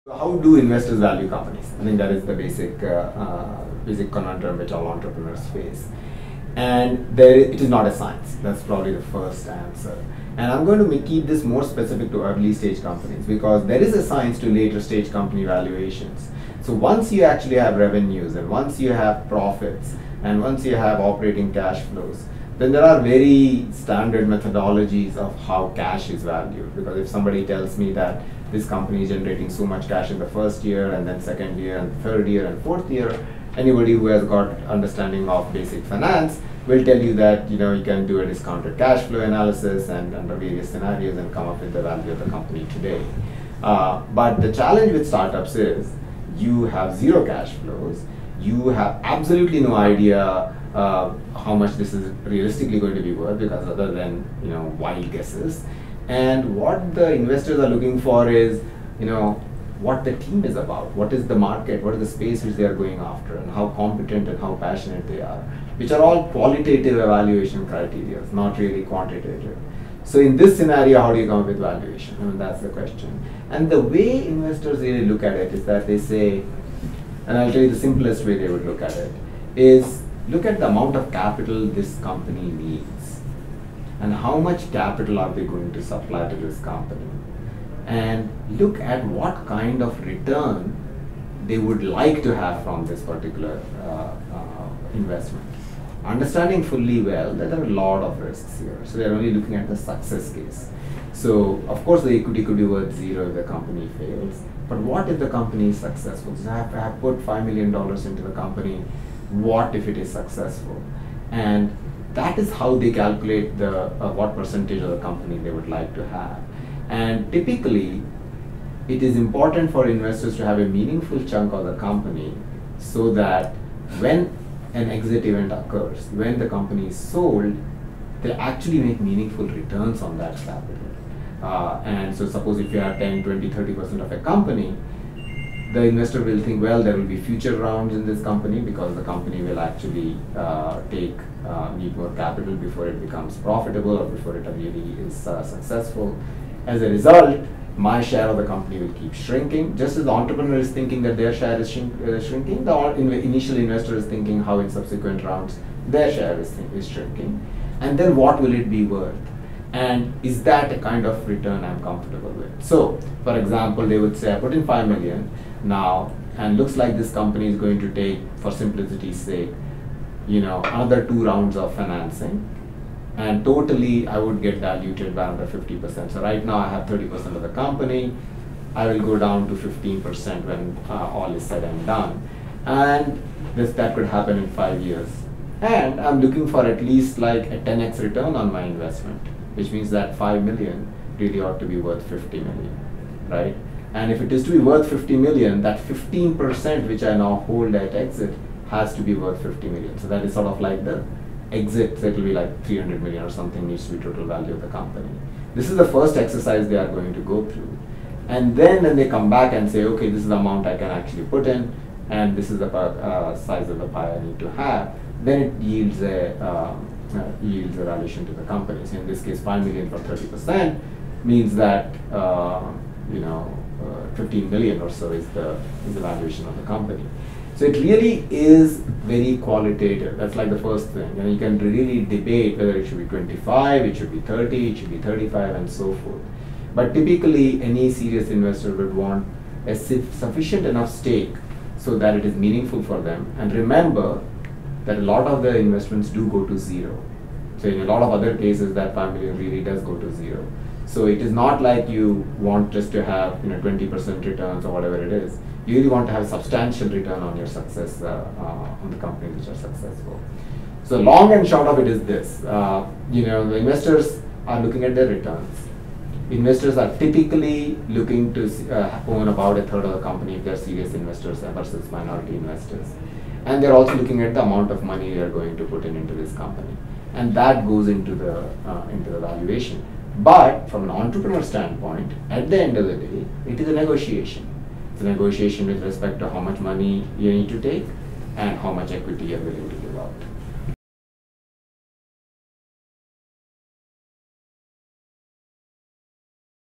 How do investors value companies? I think that is the basic conundrum which all entrepreneurs face. And it is not a science. That's probably the first answer. And I'm going to keep this more specific to early stage companies because there is a science to later stage company valuations. So once you actually have revenues and once you have profits and once you have operating cash flows, then there are very standard methodologies of how cash is valued. Because if somebody tells me that this company is generating so much cash in the first year and then second year and third year and fourth year, anybody who has got understanding of basic finance will tell you that you can do a discounted cash flow analysis and under various scenarios and come up with the value of the company today. But the challenge with startups is you have zero cash flows, you have absolutely no idea how much this is realistically going to be worth because other than wild guesses. And what the investors are looking for is what the team is about, what is the market, what is the space which they are going after, and how competent and how passionate they are, which are all qualitative evaluation criteria, not really quantitative. So in this scenario, how do you come up with valuation? I mean, that's the question. And the way investors really look at it is that they say, and I'll tell you the simplest way they would look at it, is look at the amount of capital this company needs and how much capital are they going to supply to this company, and look at what kind of return they would like to have from this particular investment. Understanding fully well that there are a lot of risks here. So they're only looking at the success case. So of course the equity could be worth zero if the company fails. But what if the company is successful? So I have put $5 million into the company. What if it is successful? And that is how they calculate the what percentage of the company they would like to have. And typically, it is important for investors to have a meaningful chunk of the company so that when an exit event occurs, when the company is sold, they actually make meaningful returns on that capital. And so suppose if you have 10, 20, 30% of a company, the investor will think, well, there will be future rounds in this company because the company will actually need more capital before it becomes profitable or before it really is successful. As a result, my share of the company will keep shrinking. Just as the entrepreneur is thinking that their share is shrinking, the initial investor is thinking how in subsequent rounds their share is shrinking. And then what will it be worth? And is that a kind of return I'm comfortable with? So, for example, they would say, I put in 5 million now, and looks like this company is going to take, for simplicity's sake, another 2 rounds of financing. And totally, I would get diluted by another 50%. So right now, I have 30% of the company. I will go down to 15% when all is said and done. And that could happen in 5 years. And I'm looking for at least like a 10x return on my investment, which means that 5 million really ought to be worth 50 million, right? And if it is to be worth 50 million, that 15% which I now hold at exit has to be worth 50 million. So that is sort of like the exit, so it will be like 300 million or something needs to be total value of the company. This is the first exercise they are going to go through. And then when they come back and say, okay, this is the amount I can actually put in, and this is the size of the pie I need to have, then it yields a valuation to the company. So in this case, 5 million for 30% means that 15 million or so is the valuation of the company. So it really is very qualitative. That's like the first thing. And you can really debate whether it should be 25, it should be 30, it should be 35, and so forth. But typically, any serious investor would want a sufficient enough stake so that it is meaningful for them. And remember that a lot of the investments do go to zero. So in a lot of other cases, that 5 million really does go to zero. So it is not like you want just to have 20% returns or whatever it is. You really want to have substantial return on your success on the companies which are successful. So long and short of it is this: the investors are looking at their returns. Investors are typically looking to own about a third of the company if they're serious investors versus minority investors, and they're also looking at the amount of money they are going to put into this company, and that goes into the valuation. But from an entrepreneur standpoint, at the end of the day, it is a negotiation. It's a negotiation with respect to how much money you need to take and how much equity you're willing to